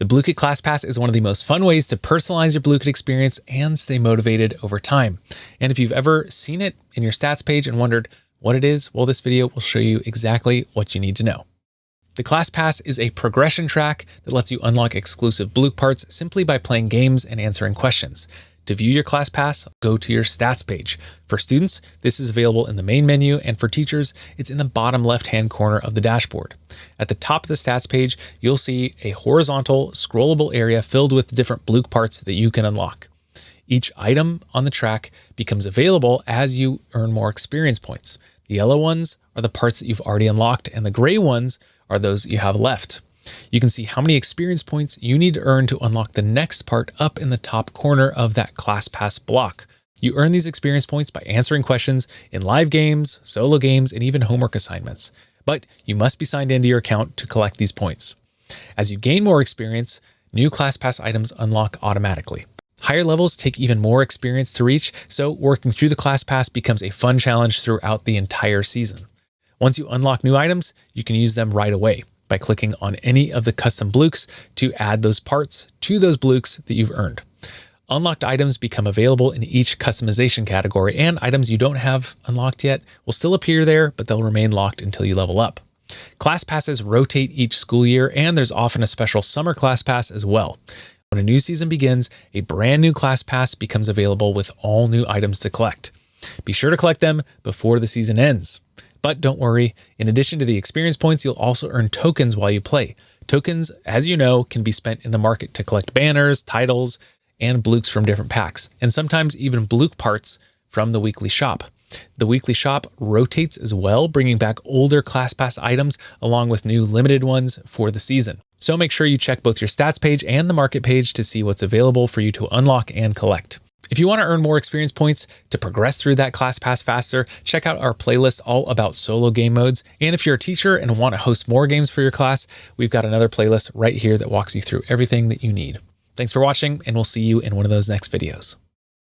The Blooket Class Pass is one of the most fun ways to personalize your Blooket experience and stay motivated over time. And if you've ever seen it in your stats page and wondered what it is, well, this video will show you exactly what you need to know. The Class Pass is a progression track that lets you unlock exclusive Blook parts simply by playing games and answering questions. To view your Class Pass, go to your stats page. For students, this is available in the main menu, and for teachers, it's in the bottom left-hand corner of the dashboard. At the top of the stats page, you'll see a horizontal, scrollable area filled with different Blook parts that you can unlock. Each item on the track becomes available as you earn more experience points. The yellow ones are the parts that you've already unlocked, and the gray ones are those that you have left. You can see how many experience points you need to earn to unlock the next part up in the top corner of that Class Pass block. You earn these experience points by answering questions in live games, solo games, and even homework assignments. But you must be signed into your account to collect these points. As you gain more experience, new Class Pass items unlock automatically. Higher levels take even more experience to reach, so working through the Class Pass becomes a fun challenge throughout the entire season. Once you unlock new items, you can use them right away by clicking on any of the custom Blooks to add those parts to those Blooks that you've earned. Unlocked items become available in each customization category, and items you don't have unlocked yet will still appear there, but they'll remain locked until you level up. Class Passes rotate each school year, and there's often a special summer Class Pass as well. When a new season begins, a brand new Class Pass becomes available with all new items to collect. Be sure to collect them before the season ends. But don't worry, in addition to the experience points, you'll also earn tokens while you play. Tokens, as you know, can be spent in the market to collect banners, titles, and Blooks from different packs, and sometimes even Blook parts from the weekly shop. The weekly shop rotates as well, bringing back older Class Pass items along with new limited ones for the season. So make sure you check both your stats page and the market page to see what's available for you to unlock and collect. If you want to earn more experience points to progress through that Class Pass faster, check out our playlist all about solo game modes. And if you're a teacher and want to host more games for your class, we've got another playlist right here that walks you through everything that you need. Thanks for watching, and we'll see you in one of those next videos.